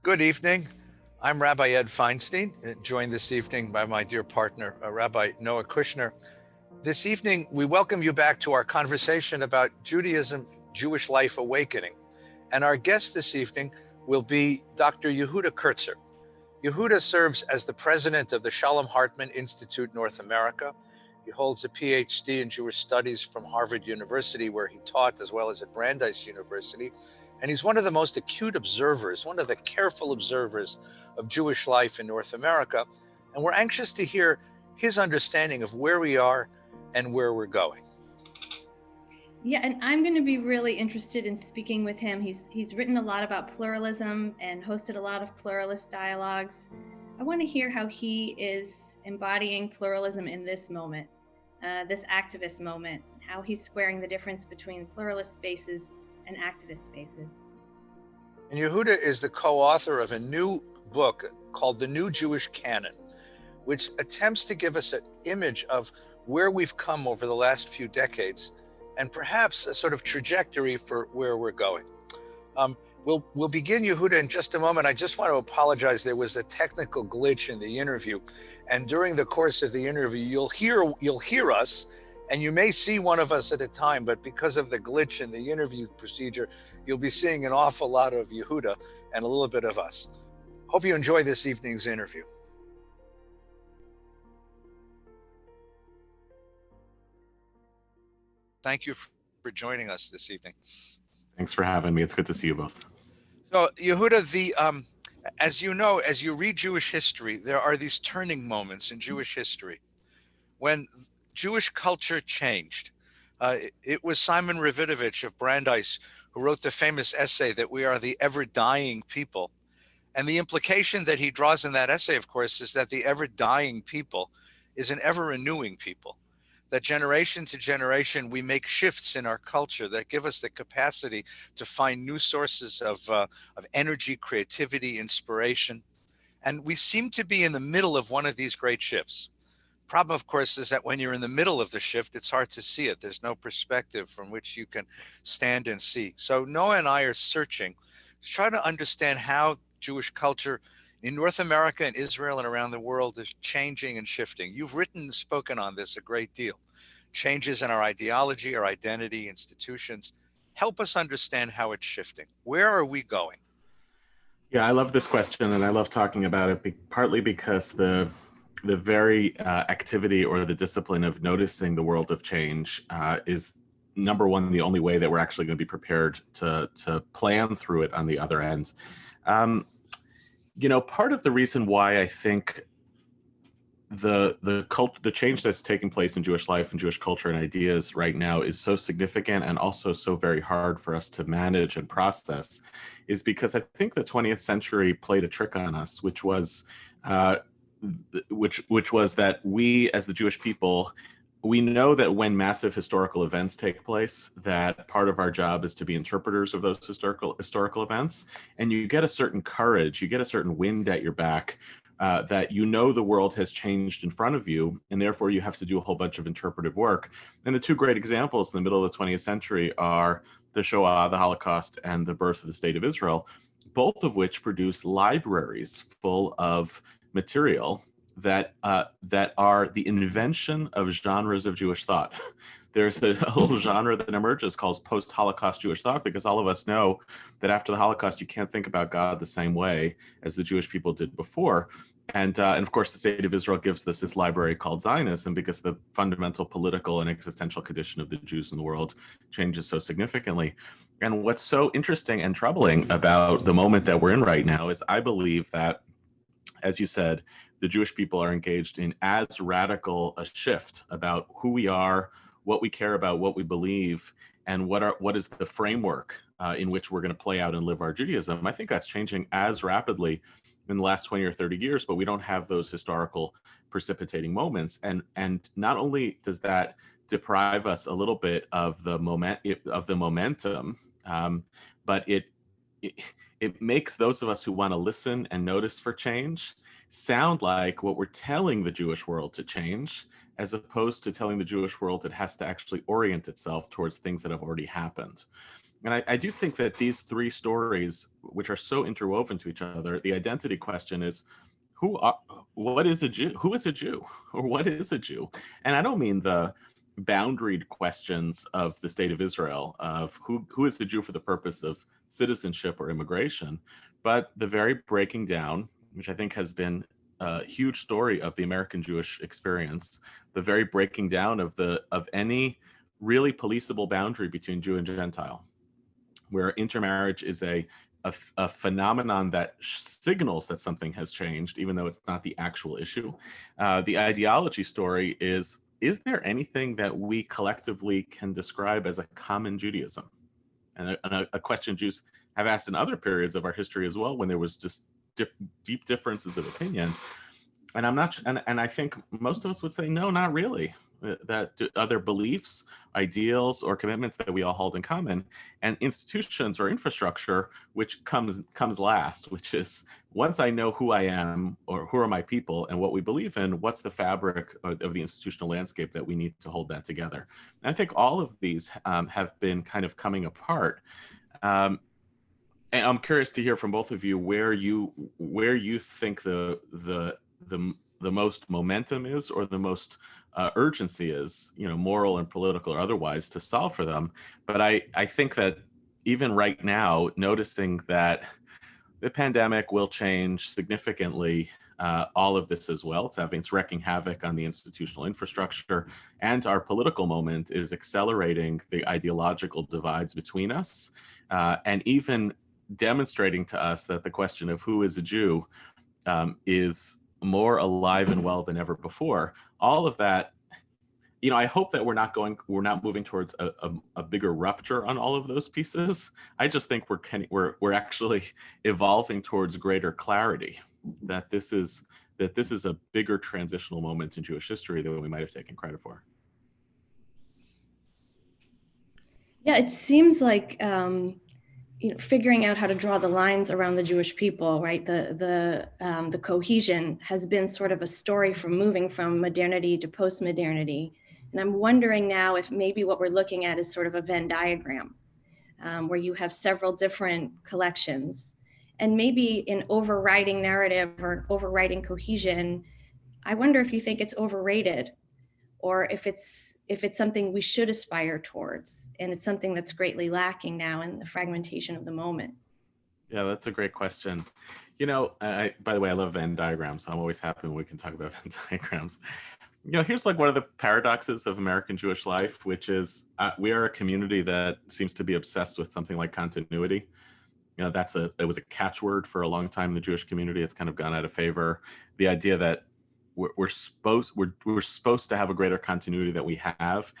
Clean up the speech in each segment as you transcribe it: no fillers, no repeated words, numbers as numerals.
Good evening. I'm Rabbi Ed Feinstein, joined this evening by my dear partner, Rabbi Noah Kushner. This evening, we welcome you back to our conversation about Judaism, Jewish life awakening. And our guest this evening will be Dr. Yehuda Kurtzer. Yehuda serves as the president of the Shalom Hartman Institute North America. He holds a PhD in Jewish studies from Harvard University, where he taught, as well as at Brandeis University. And he's one of the most acute observers, one of the careful observers of Jewish life in North America. And we're anxious to hear his understanding of where we are and where we're going. Yeah, and I'm going to be really interested in speaking with him. He's written a lot about pluralism and hosted a lot of pluralist dialogues. I want to hear how he is embodying pluralism in this moment, this activist moment, how he's squaring the difference between pluralist spaces and activist spaces. And Yehuda is the co-author of a new book called The New Jewish Canon, which attempts to give us an image of where we've come over the last few decades and perhaps a sort of trajectory for where we're going. We'll begin, Yehuda, in just a moment. I just want to apologize. There was a technical glitch in the interview, and during the course of the interview, you'll hear us, and you may see one of us at a time, but because of the glitch in the interview procedure, you'll be seeing an awful lot of Yehuda and a little bit of us. Hope you enjoy this evening's interview. Thank you for joining us this evening. Thanks for having me. It's good to see you both. So, Yehuda, as you know, as you read Jewish history, there are these turning moments in Jewish history when Jewish culture changed. It was Simon Ravidovich of Brandeis who wrote the famous essay that we are the ever-dying people. And the implication that he draws in that essay, of course, is that the ever-dying people is an ever-renewing people. That generation to generation, we make shifts in our culture that give us the capacity to find new sources of energy, creativity, inspiration. And we seem to be in the middle of one of these great shifts. Problem, of course, is that when you're in the middle of the shift, it's hard to see it. There's no perspective from which you can stand and see. So Noah and I are searching to try to understand how Jewish culture in North America and Israel and around the world is changing and shifting. You've written and spoken on this a great deal. Changes in our ideology, our identity, institutions. Help us understand how it's shifting. Where are we going? Yeah, I love this question, and I love talking about it partly because the very activity or the discipline of noticing the world of change is, number one, the only way that we're actually going to be prepared to plan through it on the other end. Part of the reason why I think the change that's taking place in Jewish life and Jewish culture and ideas right now is so significant and also so very hard for us to manage and process is because I think the 20th century played a trick on us, which was that we as the Jewish people, we know that when massive historical events take place, that part of our job is to be interpreters of those historical events. And you get a certain courage, you get a certain wind at your back, that the world has changed in front of you, and therefore you have to do a whole bunch of interpretive work. And the two great examples in the middle of the 20th century are the Shoah, the Holocaust, and the birth of the State of Israel, both of which produce libraries full of material that are the invention of genres of Jewish thought. There's a whole genre that emerges called post-Holocaust Jewish thought, because all of us know that after the Holocaust, you can't think about God the same way as the Jewish people did before. And of course, the State of Israel gives this library called Zionism, because the fundamental political and existential condition of the Jews in the world changes so significantly. And what's so interesting and troubling about the moment that we're in right now is I believe that, as you said, the Jewish people are engaged in as radical a shift about who we are, what we care about, what we believe, and what is the framework in which we're going to play out and live our Judaism. I think that's changing as rapidly in the last 20 or 30 years, but we don't have those historical precipitating moments. And not only does that deprive us a little bit of the momentum, but it makes those of us who want to listen and notice for change sound like what we're telling the Jewish world to change, as opposed to telling the Jewish world it has to actually orient itself towards things that have already happened. And I do think that these three stories, which are so interwoven to each other, the identity question is, what is a Jew? Who is a Jew? Or what is a Jew? And I don't mean the boundaried questions of the state of Israel, of who is a Jew for the purpose of citizenship or immigration, but the very breaking down, which I think has been a huge story of the American Jewish experience, the very breaking down of any really policeable boundary between Jew and Gentile, where intermarriage is a phenomenon that signals that something has changed, even though it's not the actual issue. The ideology story is there anything that we collectively can describe as a common Judaism? And a question Jews have asked in other periods of our history as well, when there was just deep differences of opinion. And I'm not, and I think most of us would say, no, not really. That other beliefs, ideals, or commitments that we all hold in common, and institutions or infrastructure, which comes last, which is, once I know who I am or who are my people and what we believe in, what's the fabric of the institutional landscape that we need to hold that together. And I think all of these have been kind of coming apart. And I'm curious to hear from both of you where you think the most momentum is, or the most urgency is, moral and political or otherwise, to solve for them. But I think that even right now, noticing that the pandemic will change significantly all of this as well. It's wreaking havoc on the institutional infrastructure, and our political moment is accelerating the ideological divides between us, and even demonstrating to us that the question of who is a Jew is more alive and well than ever before. All of that, I hope that we're not moving towards a bigger rupture on all of those pieces. I just think we're actually evolving towards greater clarity, that this is a bigger transitional moment in Jewish history than we might have taken credit for. Yeah, it seems like figuring out how to draw the lines around the Jewish people, right? The cohesion has been sort of a story from moving from modernity to post-modernity. And I'm wondering now if maybe what we're looking at is sort of a Venn diagram, where you have several different collections. And maybe an overriding narrative or an overriding cohesion, I wonder if you think it's overrated, or if it's something we should aspire towards, and it's something that's greatly lacking now in the fragmentation of the moment. Yeah, that's a great question. By the way, I love Venn diagrams, so I'm always happy when we can talk about Venn diagrams. Here's like one of the paradoxes of American Jewish life, which is we are a community that seems to be obsessed with something like continuity. It was a catchword for a long time in the Jewish community. It's kind of gone out of favor. The idea that we're supposed to have a greater continuity that we have,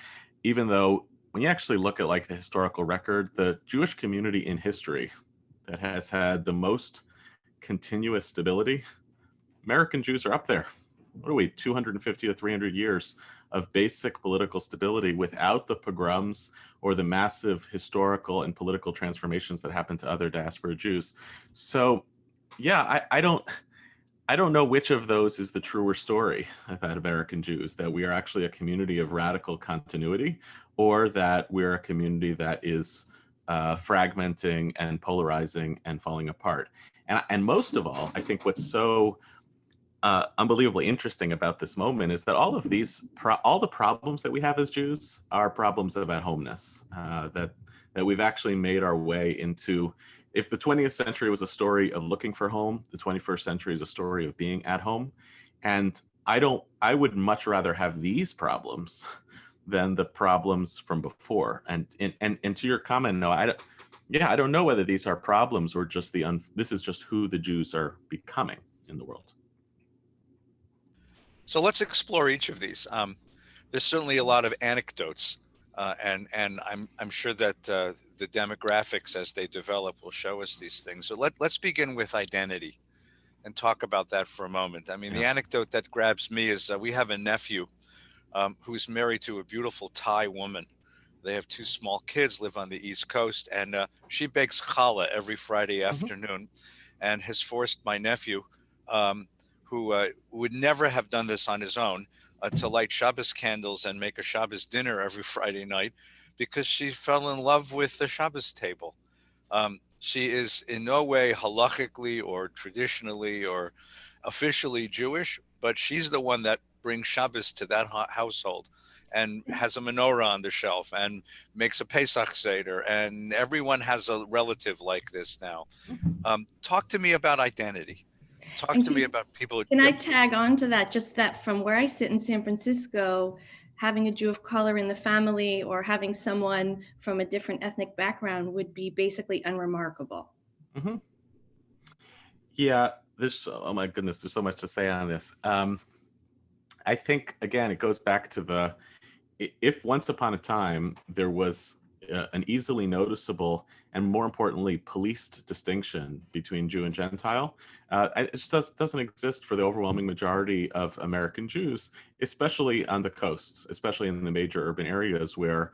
even though when you actually look at like the historical record, the Jewish community in history that has had the most continuous stability, American Jews are up there. What are we, 250 to 300 years of basic political stability without the pogroms or the massive historical and political transformations that happened to other diaspora Jews. So yeah, I don't know which of those is the truer story about American Jews, that we are actually a community of radical continuity, or that we're a community that is fragmenting and polarizing and falling apart. And most of all, I think what's so unbelievably interesting about this moment is that all of these, all the problems that we have as Jews are problems of at-homeness, that we've actually made our way into. If the 20th century was a story of looking for home, the 21st century is a story of being at home. And I would much rather have these problems than the problems from before. And to your comment, no, I don't know whether these are problems or just this is just who the Jews are becoming in the world. So let's explore each of these. There's certainly a lot of anecdotes, and I'm sure that the demographics as they develop will show us these things. So let's begin with identity and talk about that for a moment. I mean, the anecdote that grabs me is we have a nephew who's married to a beautiful Thai woman. They have two small kids, live on the East Coast, and she bakes challah every Friday afternoon, and has forced my nephew, who would never have done this on his own, to light Shabbos candles and make a Shabbos dinner every Friday night, because she fell in love with the Shabbos table. She is in no way halachically or traditionally or officially Jewish, but she's the one that brings Shabbos to that household and has a menorah on the shelf and makes a Pesach Seder, and everyone has a relative like this now. Talk to me about identity. Talk And to me about people. Can I tag on to that? Just that from where I sit in San Francisco, having a Jew of color in the family or having someone from a different ethnic background would be basically unremarkable. Mm-hmm. Yeah, oh my goodness, there's so much to say on this. I think, again, it goes back to if once upon a time there was an easily noticeable and, more importantly, policed distinction between Jew and Gentile, it just doesn't exist for the overwhelming majority of American Jews, especially on the coasts, especially in the major urban areas where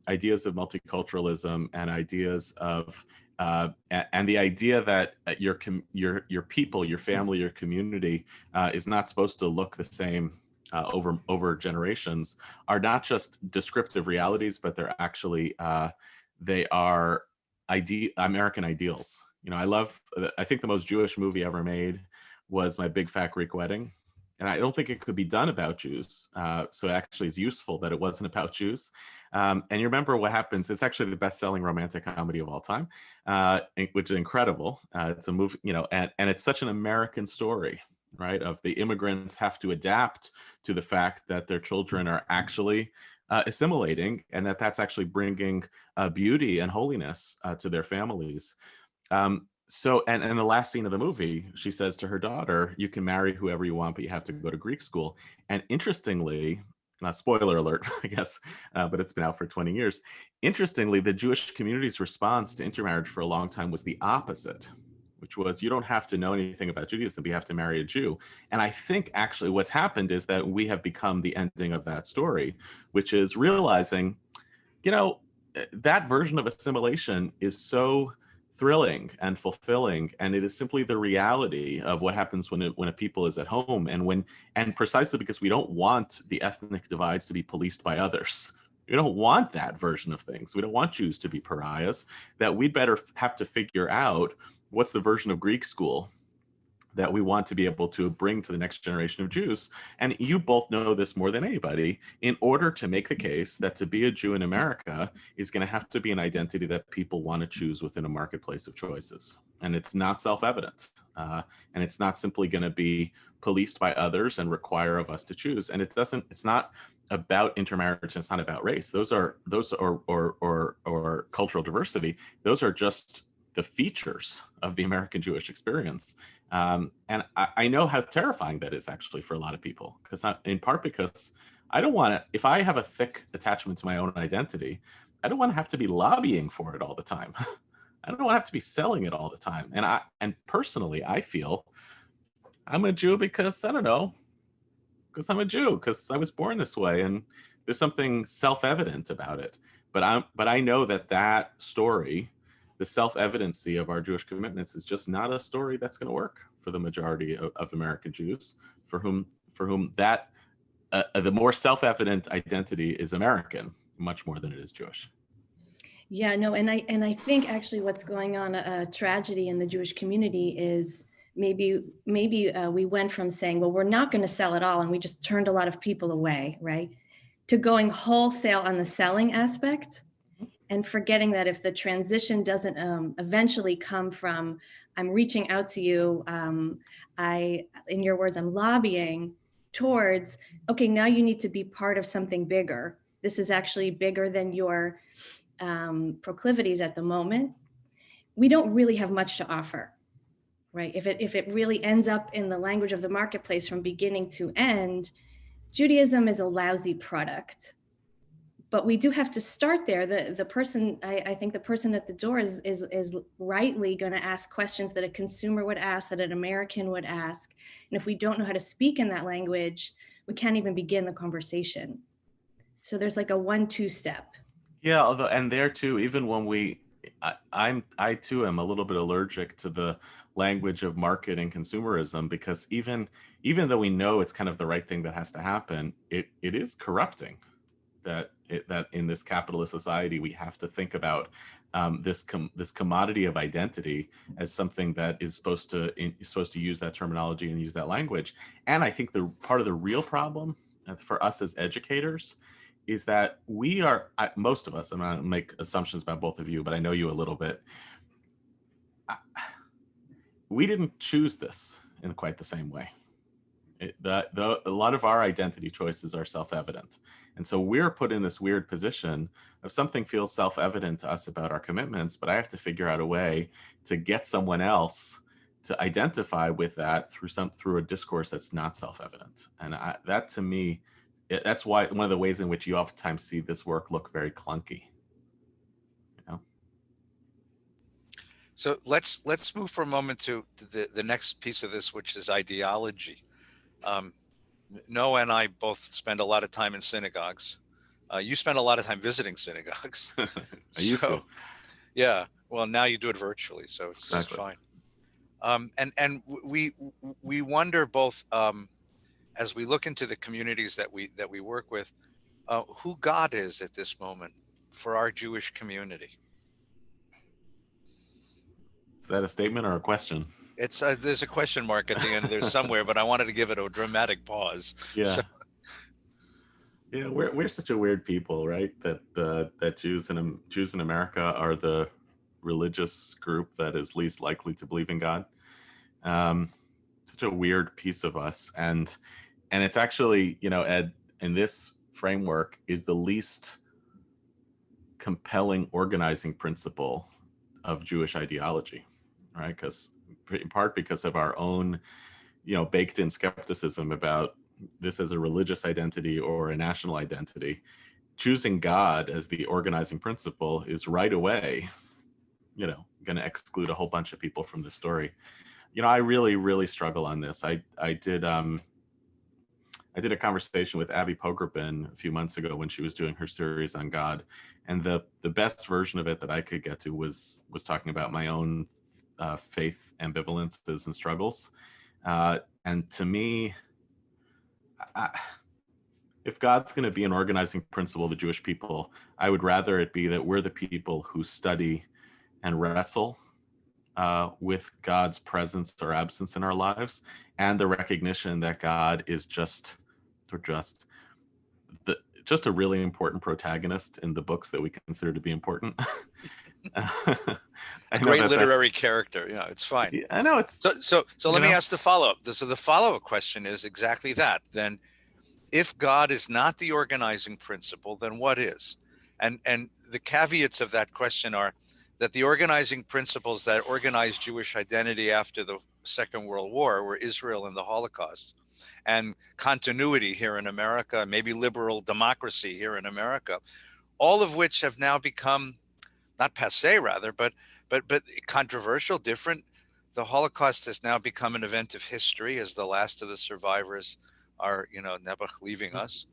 ideas of multiculturalism and ideas of and the idea that your people, your family, your community is not supposed to look the same over generations are not just descriptive realities, but they're actually they are American ideals. I think the most Jewish movie ever made was My Big Fat Greek Wedding, and I don't think it could be done about Jews. So it actually is useful that it wasn't about Jews. And you remember what happens? It's actually the best-selling romantic comedy of all time, which is incredible. It's a movie, and it's such an American story, right? Of the immigrants have to adapt to the fact that their children are actually assimilating, and that's actually bringing beauty and holiness to their families. So, and the last scene of the movie, she says to her daughter, "You can marry whoever you want, but you have to go to Greek school." And interestingly, spoiler alert, I guess, but it's been out for 20 years. Interestingly, the Jewish community's response to intermarriage for a long time was the opposite, which was, you don't have to know anything about Judaism, but you have to marry a Jew. And I think actually what's happened is that we have become the ending of that story, which is realizing, that version of assimilation is so thrilling and fulfilling, and it is simply the reality of what happens when a people is at home, and precisely because we don't want the ethnic divides to be policed by others. We don't want that version of things. We don't want Jews to be pariahs. That we'd better have to figure out what's the version of Greek school that we want to be able to bring to the next generation of Jews. And you both know this more than anybody. In order to make the case that to be a Jew in America is going to have to be an identity that people want to choose within a marketplace of choices. And it's not self-evident. And it's not simply going to be policed by others and require of us to choose. And it's not about intermarriage, and it's not about race. Those are or cultural diversity. Those are just the features of the American Jewish experience. And I know how terrifying that is actually for a lot of people, in part because I don't want to, if I have a thick attachment to my own identity, I don't want to have to be lobbying for it all the time. I don't want to have to be selling it all the time. And personally, I feel I'm a Jew because, I don't know, because I'm a Jew, because I was born this way, and there's something self-evident about it. But I know that story, the self-evidency of our Jewish commitments, is just not a story that's going to work for the majority of American Jews, for whom that the more self-evident identity is American, much more than it is Jewish. Yeah, no, and I think actually what's going on, a tragedy in the Jewish community is maybe we went from saying, well, we're not going to sell at all, and we just turned a lot of people away, right, to going wholesale on the selling aspect, and forgetting that if the transition doesn't eventually come from, I'm reaching out to you, in your words, I'm lobbying, towards, okay, now you need to be part of something bigger. This is actually bigger than your proclivities at the moment. We don't really have much to offer, right? If it really ends up in the language of the marketplace from beginning to end, Judaism is a lousy product. But we do have to start there. The person, I think the person at the door is rightly going to ask questions that a consumer would ask, that an American would ask. And if we don't know how to speak in that language, we can't even begin the conversation. So there's like a 1-2 step. Yeah, although, and there too, even when I too am a little bit allergic to the language of market and consumerism, because even though we know it's kind of the right thing that has to happen, it is corrupting. That that in this capitalist society we have to think about this commodity of identity as something that is supposed to use that terminology and use that language. And I think the part of the real problem for us as educators is that we are, most of us, I'm not going to make assumptions about both of you, but I know you a little bit. We didn't choose this in quite the same way. A lot of our identity choices are self-evident. And so we're put in this weird position of something feels self-evident to us about our commitments, but I have to figure out a way to get someone else to identify with that through a discourse that's not self-evident. And that to me, that's why one of the ways in which you oftentimes see this work look very clunky. You know? So let's move for a moment to the next piece of this, which is ideology. Noah and I both spend a lot of time in synagogues. You spend a lot of time visiting synagogues. I used to. Yeah. Well, now you do it virtually, so it's Exactly. just fine. And we wonder both as we look into the communities that we work with, who God is at this moment for our Jewish community. Is that a statement or a question? It's there's a question mark at the end there somewhere, but I wanted to give it a dramatic pause. Yeah. So, yeah, we're such a weird people, right? That Jews in America are the religious group that is least likely to believe in God. Such a weird piece of us, and it's actually, Ed, in this framework is the least compelling organizing principle of Jewish ideology, right? Because in part because of our own, baked in skepticism about this as a religious identity or a national identity. Choosing God as the organizing principle is right away, going to exclude a whole bunch of people from the story. I really, really struggle on this. I did a conversation with Abby Pogrebin a few months ago when she was doing her series on God, and the best version of it that I could get to was talking about my own faith ambivalences and struggles. And to me, if God's going to be an organizing principle of the Jewish people, I would rather it be that we're the people who study and wrestle with God's presence or absence in our lives, and the recognition that God is just a really important protagonist in the books that we consider to be important. A great literary character. It's fine. Yeah, I know it's so let me ask the follow-up. So the follow-up question is exactly that. Then if God is not the organizing principle, then what is? And the caveats of that question are that the organizing principles that organized Jewish identity after the Second World War were Israel and the Holocaust, and continuity here in America, maybe liberal democracy here in America, all of which have now become not passé, rather, but controversial, different. The Holocaust has now become an event of history as the last of the survivors are, Nebuch leaving us.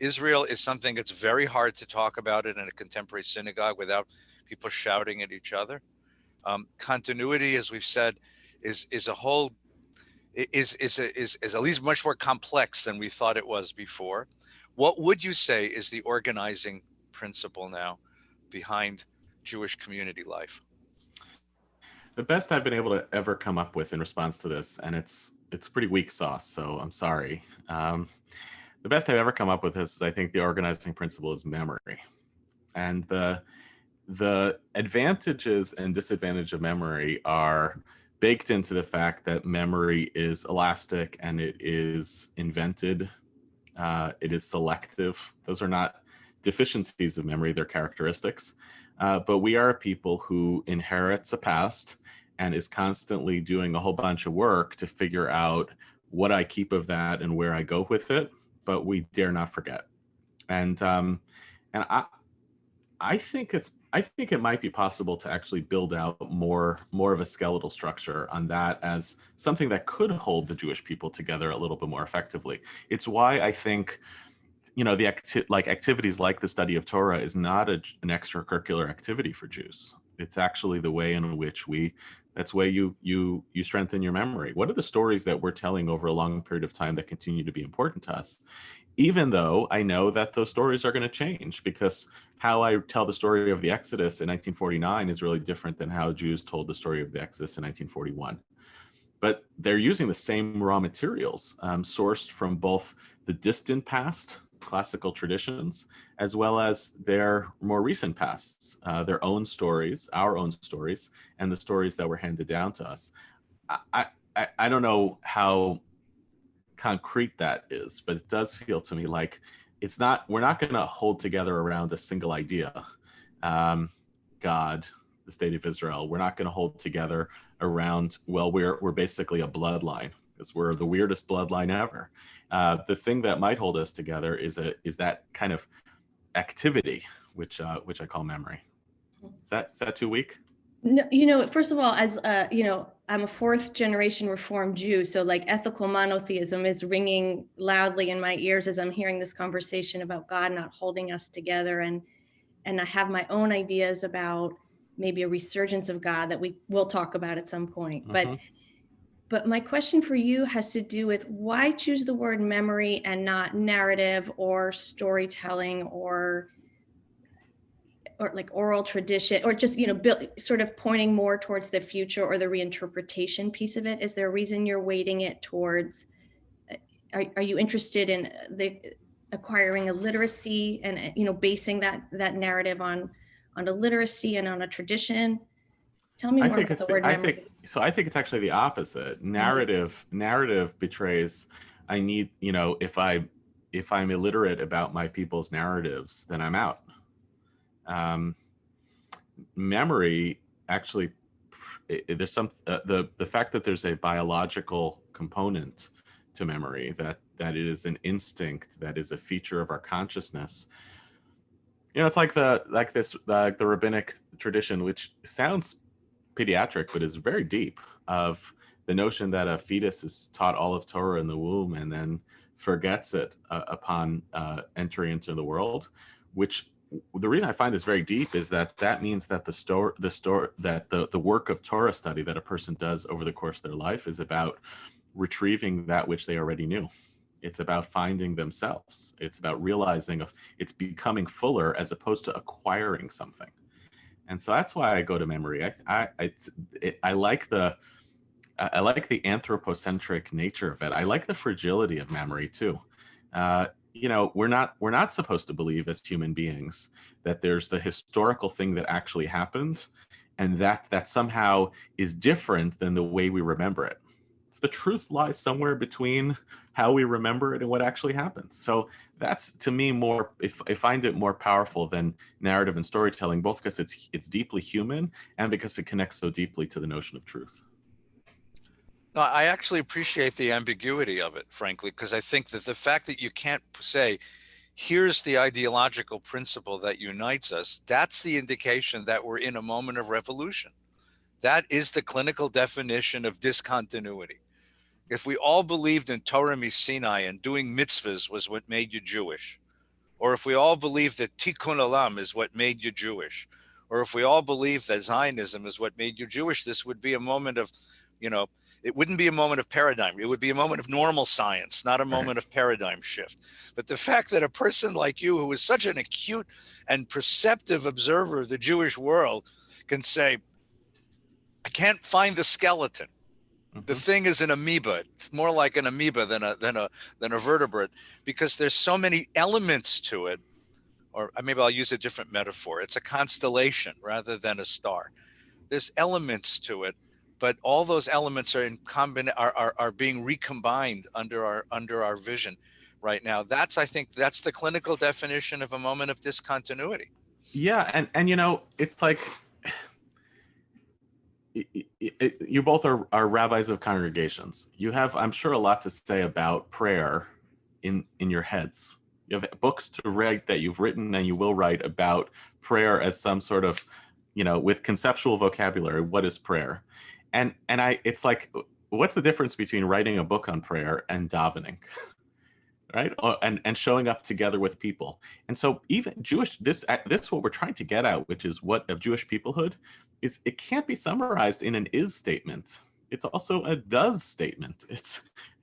Israel is something that's very hard to talk about in a contemporary synagogue without people shouting at each other. Continuity, as we've said, is at least much more complex than we thought it was before. What would you say is the organizing principle now behind Jewish community life? The best I've been able to ever come up with in response to this, and it's pretty weak sauce, so I'm sorry. The best I've ever come up with is, I think, the organizing principle is memory. And the advantages and disadvantages of memory are baked into the fact that memory is elastic and it is invented. It is selective. Those are not deficiencies of memory, they're characteristics. But we are a people who inherits a past and is constantly doing a whole bunch of work to figure out what I keep of that and where I go with it, but we dare not forget. And I think it might be possible to actually build out more of a skeletal structure on that as something that could hold the Jewish people together a little bit more effectively. It's why I think, the activities like the study of Torah is not an extracurricular activity for Jews. It's actually the way in which we That's where you strengthen your memory. What are the stories that we're telling over a long period of time that continue to be important to us? Even though I know that those stories are going to change, because how I tell the story of the Exodus in 1949 is really different than how Jews told the story of the Exodus in 1941. But they're using the same raw materials, sourced from both the distant past, classical traditions, as well as their more recent pasts, their own stories, our own stories, and the stories that were handed down to us. I don't know how concrete that is, but it does feel to me like we're not going to hold together around a single idea. God, the state of Israel, we're not going to hold together around, well, we're basically a bloodline, because we're the weirdest bloodline ever. The thing that might hold us together is that kind of activity, which I call memory. Is that too weak? No, first of all, as I'm a fourth generation Reformed Jew, so like ethical monotheism is ringing loudly in my ears as I'm hearing this conversation about God not holding us together, and I have my own ideas about maybe a resurgence of God that we will talk about at some point. Mm-hmm. But my question for you has to do with why choose the word memory and not narrative or storytelling or like oral tradition, or just, sort of pointing more towards the future or the reinterpretation piece of it? Is there a reason you're weighting it towards, are you interested in acquiring a literacy and, basing that narrative on a literacy and on a tradition? Tell me more about the word memory. I think it's actually the opposite. Narrative betrays, I need, if I'm illiterate about my people's narratives, then I'm out. Memory actually, there's some the fact that there's a biological component to memory, that it is an instinct, that is a feature of our consciousness. It's like the rabbinic tradition, which sounds pediatric but is very deep, of the notion that a fetus is taught all of Torah in the womb and then forgets it upon entering into the world. Which, the reason I find this very deep is that means that the work of Torah study that a person does over the course of their life is about retrieving that which they already knew. It's about finding themselves. It's about realizing it's becoming fuller as opposed to acquiring something. And so that's why I go to memory. I like the anthropocentric nature of it. I like the fragility of memory too. We're not supposed to believe as human beings that there's the historical thing that actually happened, and that somehow is different than the way we remember it. It's the truth lies somewhere between how we remember it and what actually happened. So that's, to me, more, I find it more powerful than narrative and storytelling, both because it's deeply human and because it connects so deeply to the notion of truth. No, I actually appreciate the ambiguity of it, frankly, because I think that the fact that you can't say, here's the ideological principle that unites us, that's the indication that we're in a moment of revolution. That is the clinical definition of discontinuity. If we all believed in Torah Sinai and doing mitzvahs was what made you Jewish, or if we all believed that Tikkun Olam is what made you Jewish, or if we all believed that Zionism is what made you Jewish, this would be a moment of, it wouldn't be a moment of paradigm. It would be a moment of normal science, not a moment of paradigm shift. But the fact that a person like you, who is such an acute and perceptive observer of the Jewish world, can say, I can't find the skeleton. The thing is an amoeba. It's more like an amoeba than a vertebrate, because there's so many elements to it. Or maybe I'll use a different metaphor. It's a constellation rather than a star. There's elements to it, but all those elements are are being recombined under our vision right now. I think that's the clinical definition of a moment of discontinuity. Yeah, and it's like, you both are rabbis of congregations. You have, I'm sure, a lot to say about prayer in your heads. You have books to write that you've written and you will write about prayer as some sort of, with conceptual vocabulary. What is prayer? And it's like, what's the difference between writing a book on prayer and davening? Right? And showing up together with people. And so even Jewish, this what we're trying to get at, which is what of Jewish peoplehood, it can't be summarized in an is statement. It's also a does statement. It's,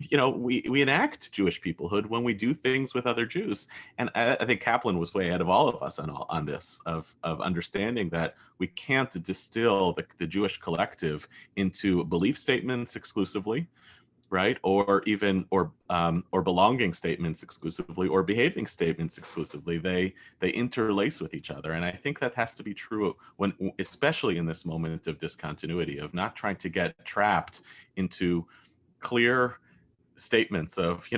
we enact Jewish peoplehood when we do things with other Jews. And I think Kaplan was way ahead of all of us on this, of understanding that we can't distill the Jewish collective into belief statements exclusively, right? Or even or belonging statements exclusively, or behaving statements exclusively. They interlace with each other, and I think that has to be true when, especially in this moment of discontinuity, of not trying to get trapped into clear statements of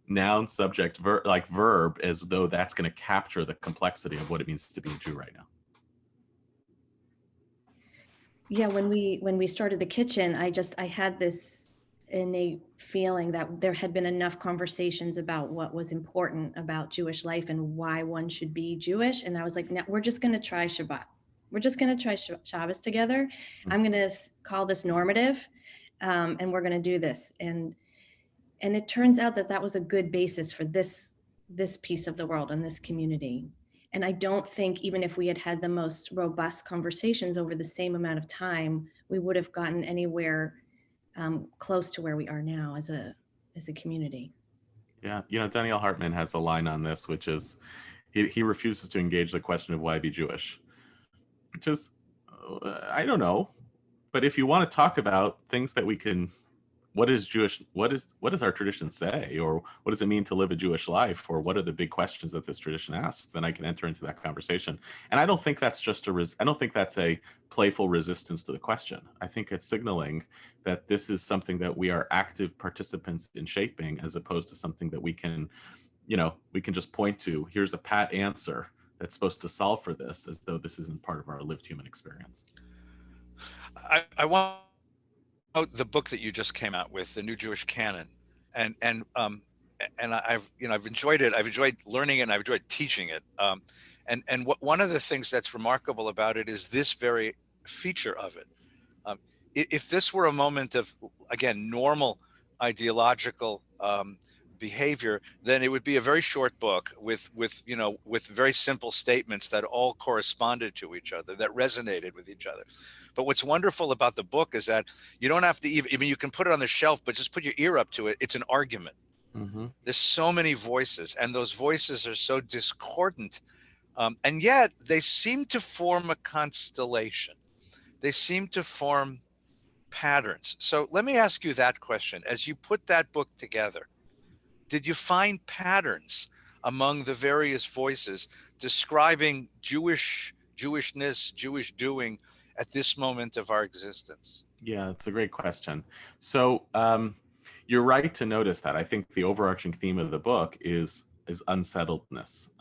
noun, subject, verb, as though that's going to capture the complexity of what it means to be a Jew right now. Yeah, when we started the kitchen, I had this innate feeling that there had been enough conversations about what was important about Jewish life and why one should be Jewish. And I was like, no, we're just going to try Shabbat. We're just going to try Shabbos together. Mm-hmm. I'm going to call this normative, and we're going to do this. And it turns out that was a good basis for this piece of the world and this community. And I don't think, even if we had had the most robust conversations over the same amount of time, we would have gotten anywhere close to where we are now as a community. Yeah, Daniel Hartman has a line on this, which is he refuses to engage the question of why be Jewish, which is, I don't know, but if you want to talk about things that we can, what is Jewish, what does our tradition say, or what does it mean to live a Jewish life, or what are the big questions that this tradition asks, then I can enter into that conversation. And I don't think that's I don't think that's a playful resistance to the question. I think it's signaling that this is something that we are active participants in shaping, as opposed to something that we can just point to, here's a pat answer that's supposed to solve for this, as though this isn't part of our lived human experience. I want the book that you just came out with, the New Jewish Canon, and I've enjoyed it. I've enjoyed learning it, and I've enjoyed teaching it. And one of the things that's remarkable about it is this very feature of it. If this were a moment of, again, normal ideological behavior, then it would be a very short book with very simple statements that all corresponded to each other, that resonated with each other. But what's wonderful about the book is that you don't have to even, you can put it on the shelf, but just put your ear up to it. It's an argument. Mm-hmm. There's so many voices, and those voices are so discordant, and yet they seem to form a constellation. They seem to form patterns. So let me ask you that question. As you put that book together, did you find patterns among the various voices describing Jewishness, Jewish doing at this moment of our existence? Yeah, it's a great question. So you're right to notice that. I think the overarching theme of the book is unsettledness,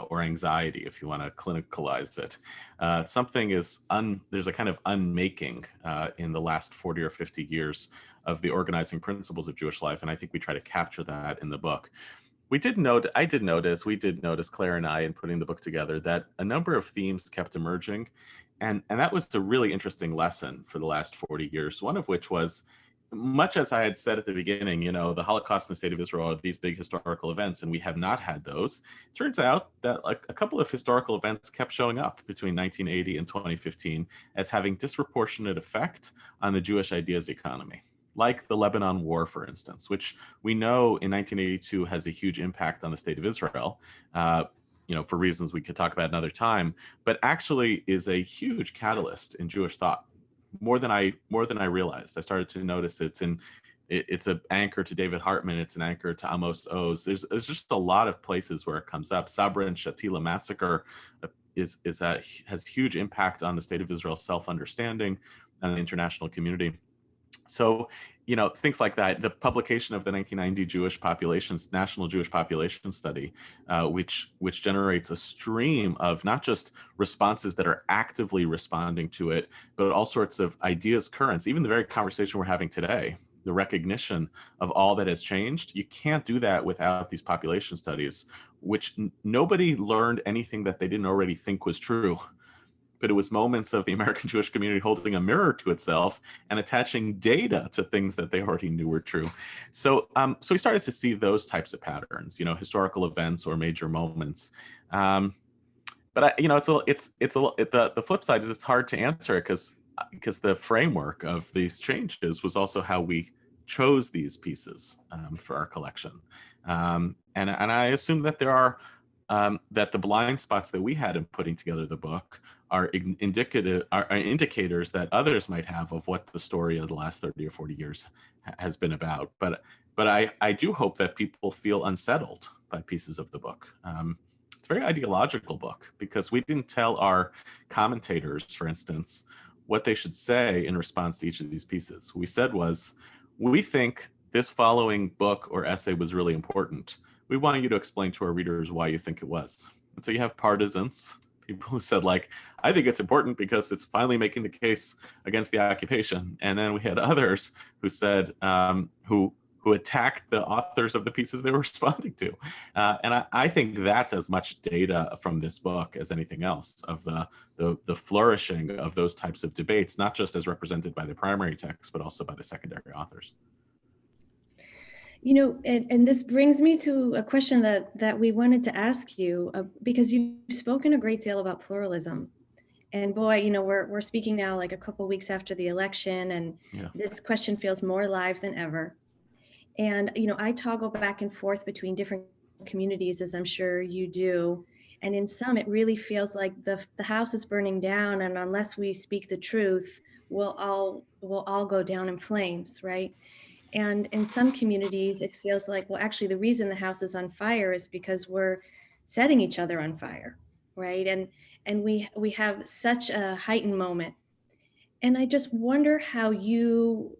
or anxiety, if you want to clinicalize it. There's a kind of unmaking in the last 40 or 50 years of the organizing principles of Jewish life, and I think we try to capture that in the book. We did notice, Claire and I, in putting the book together, that a number of themes kept emerging, and that was a really interesting lesson for the last 40 years, one of which was, much as I had said at the beginning, the Holocaust and the State of Israel are these big historical events, and we have not had those. It turns out that a couple of historical events kept showing up between 1980 and 2015 as having disproportionate effect on the Jewish ideas economy, like the Lebanon War, for instance, which we know in 1982 has a huge impact on the State of Israel, for reasons we could talk about another time, but actually is a huge catalyst in Jewish thought. More than I realized. I started to notice it's an anchor to David Hartman. It's an anchor to Amos Oz. There's just a lot of places where it comes up. Sabra and Shatila massacre has huge impact on the State of Israel's self-understanding and the international community. So, things like that. The publication of the 1990 National Jewish Population Study, which generates a stream of not just responses that are actively responding to it, but all sorts of ideas, currents, even the very conversation we're having today, the recognition of all that has changed. You can't do that without these population studies, which nobody learned anything that they didn't already think was true. But it was moments of the American Jewish community holding a mirror to itself and attaching data to things that they already knew were true. So we started to see those types of patterns, historical events or major moments. But the flip side is it's hard to answer it because the framework of these changes was also how we chose these pieces for our collection, and I assume that there are that the blind spots that we had in putting together the book are indicators that others might have of what the story of the last 30 or 40 years has been about. But I do hope that people feel unsettled by pieces of the book. It's a very ideological book because we didn't tell our commentators, for instance, what they should say in response to each of these pieces. What we said was, we think this following book or essay was really important. We want you to explain to our readers why you think it was. And so you have partisans, people who said, like, I think it's important because it's finally making the case against the occupation. And then we had others who said, who attacked the authors of the pieces they were responding to. And I think that's as much data from this book as anything else of the flourishing of those types of debates, not just as represented by the primary text, but also by the secondary authors. You know, and this brings me to a question that we wanted to ask you, because you've spoken a great deal about pluralism. And boy, you know, we're speaking now like a couple of weeks after the election, and this question feels more alive than ever. And, you know, I toggle back and forth between different communities, as I'm sure you do. And in some, it really feels like the house is burning down, and unless we speak the truth, we'll all go down in flames, right? And in some communities, it feels like, well, actually, the reason the house is on fire is because we're setting each other on fire, right? And we have such a heightened moment. And I just wonder how you,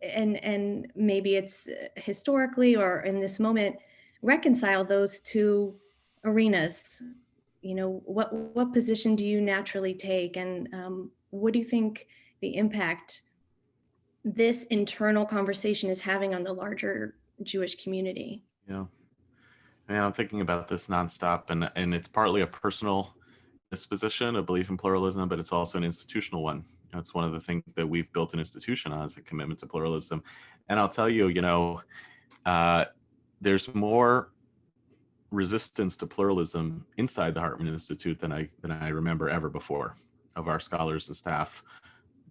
and maybe it's historically or in this moment, reconcile those two arenas. You know, what position do you naturally take, and what do you think the impact this internal conversation is having on the larger Jewish community? Yeah, and I'm thinking about this nonstop, and it's partly a personal disposition, a belief in pluralism, but it's also an institutional one. You know, it's one of the things that we've built an institution on, is a commitment to pluralism. And I'll tell you, there's more resistance to pluralism inside the Hartman Institute than I remember ever before, of our scholars and staff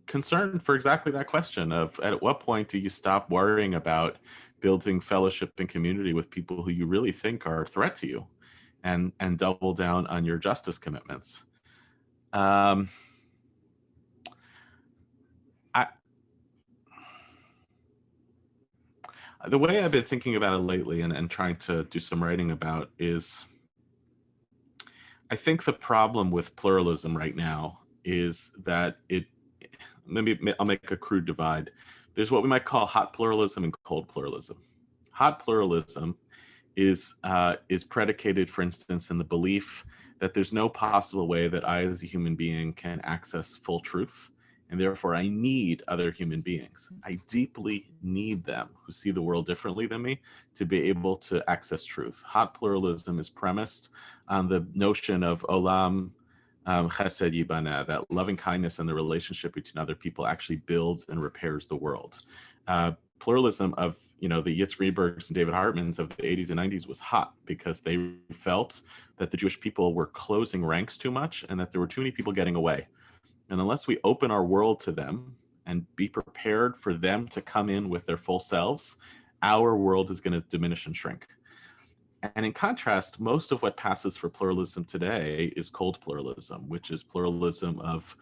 concerned for exactly that question of, at what point do you stop worrying about building fellowship and community with people who you really think are a threat to you, and double down on your justice commitments. The way I've been thinking about it lately and trying to do some writing about is, I think the problem with pluralism right now is that maybe I'll make a crude divide. There's what we might call hot pluralism and cold pluralism. Hot pluralism is predicated, for instance, in the belief that there's no possible way that I as a human being can access full truth, and therefore I need other human beings. I deeply need them who see the world differently than me to be able to access truth. Hot pluralism is premised on the notion of olam chesed yibana, that loving kindness and the relationship between other people actually builds and repairs the world. Pluralism of the Yitz Greenbergs and David Hartmans of the 80s and 90s was hot because they felt that the Jewish people were closing ranks too much and that there were too many people getting away. And unless we open our world to them and be prepared for them to come in with their full selves, our world is going to diminish and shrink. And in contrast, most of what passes for pluralism today is cold pluralism, which is pluralism of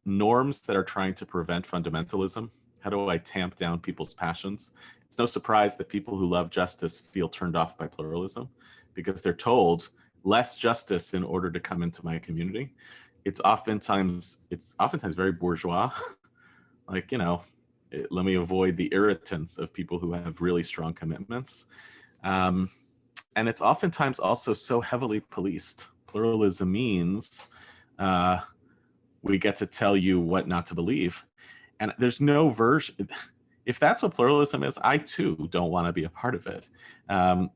norms that are trying to prevent fundamentalism. How do I tamp down people's passions? It's no surprise that people who love justice feel turned off by pluralism because they're told less justice in order to come into my community. It's oftentimes very bourgeois. Like, let me avoid the irritants of people who have really strong commitments. And it's oftentimes also so heavily policed. Pluralism means we get to tell you what not to believe. And there's no version. If that's what pluralism is, I too don't want to be a part of it. And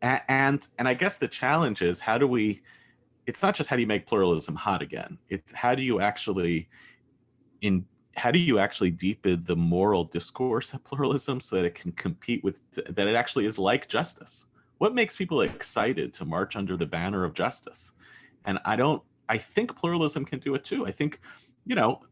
I guess the challenge is, it's not just how do you make pluralism hot again, it's how do you actually deepen the moral discourse of pluralism so that it can compete with, that it actually is like justice. what makes people excited to march under the banner of justice? And I think pluralism can do it too. I think,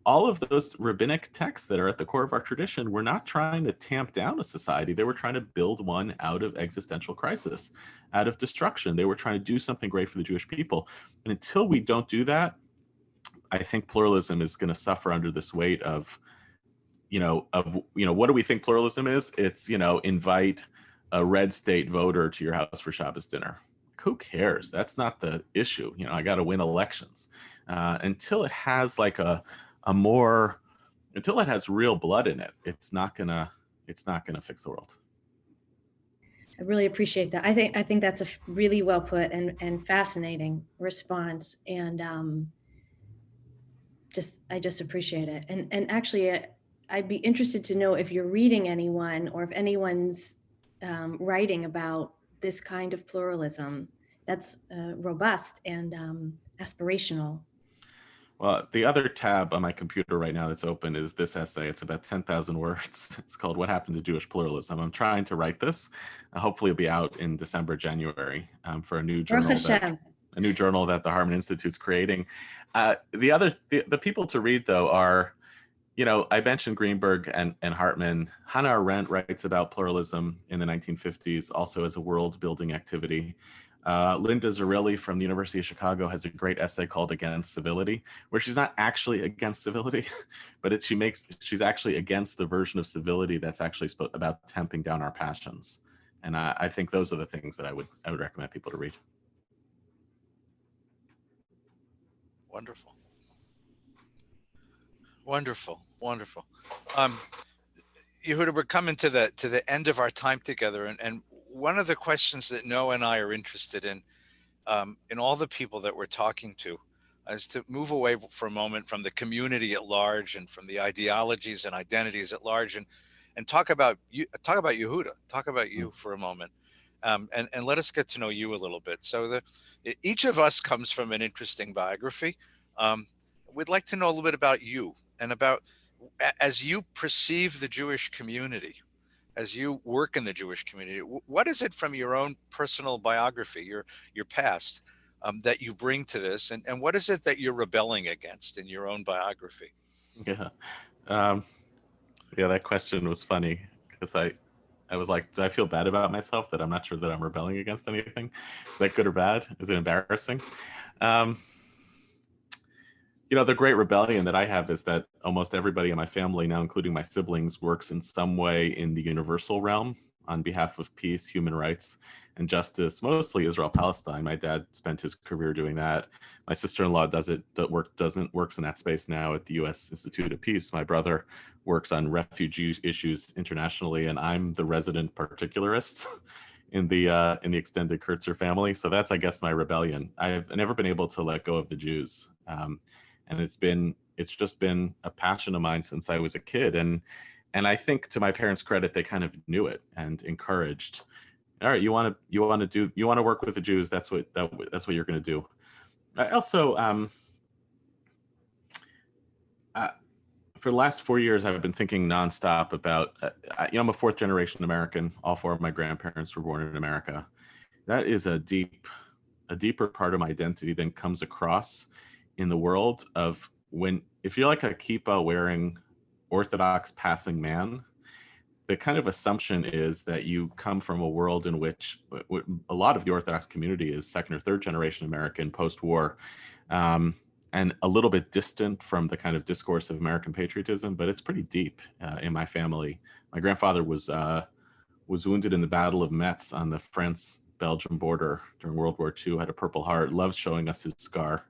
all of those rabbinic texts that are at the core of our tradition were not trying to tamp down a society. They were trying to build one out of existential crisis, out of destruction. They were trying to do something great for the Jewish people. And until we don't do that, I think pluralism is going to suffer under this weight of, what do we think pluralism is? It's, invite a red state voter to your house for Shabbos dinner. Who cares? That's not the issue. I got to win elections. Until it has until it has real blood in it, it's not gonna fix the world. I really appreciate that. I think that's a really well put and fascinating response. And I just appreciate it. And actually, I'd be interested to know if you're reading anyone or if anyone's writing about this kind of pluralism that's robust and aspirational. Well, the other tab on my computer right now that's open is this essay. It's about 10,000 words. It's called What Happened to Jewish Pluralism. I'm trying to write this. Hopefully it'll be out in December, January for a new journal that the Harman Institute's creating. The people to read, though, are, I mentioned Greenberg and Hartman. Hannah Arendt writes about pluralism in the 1950s, also as a world-building activity. Linda Zerilli from the University of Chicago has a great essay called Against Civility, where she's not actually against civility, but she's actually against the version of civility that's actually about tamping down our passions. And I think those are the things that I would recommend people to read. Wonderful. Wonderful. Yehuda, we're coming to the end of our time together, and one of the questions that Noah and I are interested in all the people that we're talking to, is to move away for a moment from the community at large and from the ideologies and identities at large, and talk about Yehuda, talk about you for a moment, and let us get to know you a little bit. So each of us comes from an interesting biography. We'd like to know a little bit about you and about, as you perceive the Jewish community, as you work in the Jewish community, what is it from your own personal biography, your past, that you bring to this, and what is it that you're rebelling against in your own biography? Yeah, that question was funny, because I was like, do I feel bad about myself that I'm not sure that I'm rebelling against anything? Is that good or bad? Is it embarrassing? The great rebellion that I have is that almost everybody in my family now, including my siblings, works in some way in the universal realm on behalf of peace, human rights, and justice, mostly Israel-Palestine. My dad spent his career doing that. My sister-in-law works in that space now at the U.S. Institute of Peace. My brother works on refugee issues internationally, and I'm the resident particularist in the extended Kurtzer family. So that's, I guess, my rebellion. I've never been able to let go of the Jews. And it's just been a passion of mine since I was a kid. And I think, to my parents' credit, they kind of knew it and encouraged. All right, you want to work with the Jews. That's what you're going to do. I also, for the last 4 years, I've been thinking nonstop about. I'm a fourth generation American. All four of my grandparents were born in America. That is a deeper part of my identity than comes across in the world of if you're like a kippah wearing Orthodox passing man, the kind of assumption is that you come from a world in which a lot of the Orthodox community is second or third generation American post-war, and a little bit distant from the kind of discourse of American patriotism, but it's pretty deep in my family. My grandfather was wounded in the Battle of Metz on the France-Belgium border during World War II, had a Purple Heart, loves showing us his scar.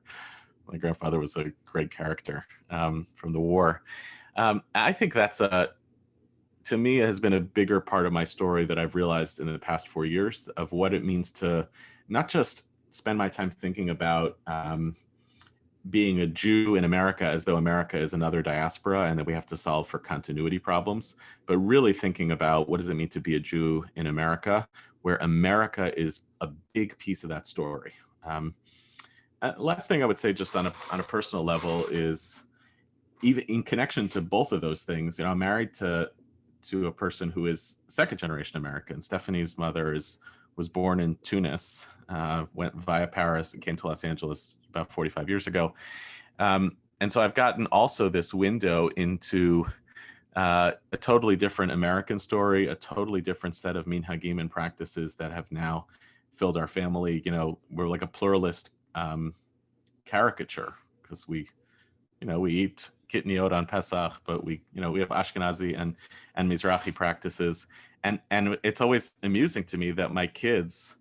My grandfather was a great character from the war. I think that's to me, has been a bigger part of my story that I've realized in the past 4 years, of what it means to not just spend my time thinking about being a Jew in America as though America is another diaspora and that we have to solve for continuity problems, but really thinking about what does it mean to be a Jew in America, where America is a big piece of that story. Last thing I would say, just on a personal level, is even in connection to both of those things, I'm married to a person who is second generation American. Stephanie's mother was was born in Tunis, went via Paris and came to Los Angeles about 45 years ago. And so I've gotten also this window into a totally different American story, a totally different set of minhagim and practices that have now filled our family. You know, we're like a pluralist caricature, because we eat kitniot on Pesach, but we have Ashkenazi and Mizrahi practices. And it's always amusing to me that my kids,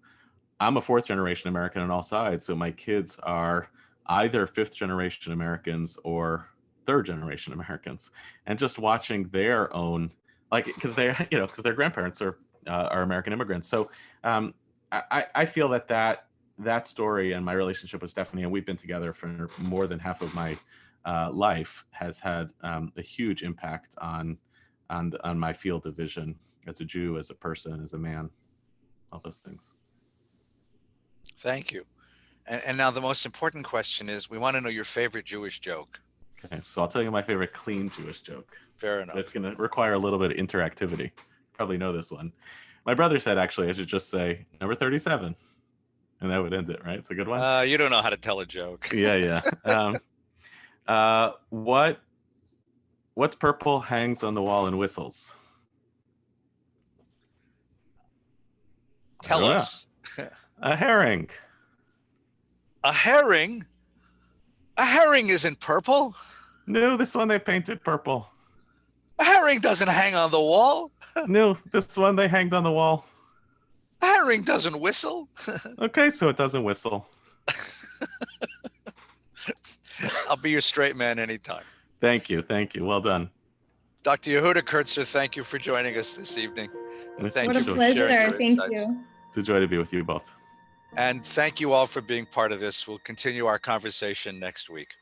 I'm a fourth generation American on all sides, so my kids are either fifth generation Americans or third generation Americans, and just watching their own, like, because their grandparents are American immigrants. So I feel that story and my relationship with Stephanie, and we've been together for more than half of my life, has had a huge impact on my field of vision as a Jew, as a person, as a man, all those things. Thank you. And now the most important question is, we want to know your favorite Jewish joke. Okay, so I'll tell you my favorite clean Jewish joke. Fair enough. It's going to require a little bit of interactivity. Probably know this one. My brother said, actually, I should just say number 37, and that would end it, right? It's a good one. You don't know how to tell a joke. Yeah. What's purple, hangs on the wall, and whistles? Tell us. A herring. A herring? A herring isn't purple. No, this one they painted purple. A herring doesn't hang on the wall. No, this one they hanged on the wall. A herring doesn't whistle. Okay, so it doesn't whistle. I'll be your straight man anytime. Thank you. Well done. Dr. Yehuda Kurtzer, thank you for joining us this evening. And thank What you a for pleasure. sharing your Thank insights. you. It's a joy to be with you both. And thank you all for being part of this. We'll continue our conversation next week.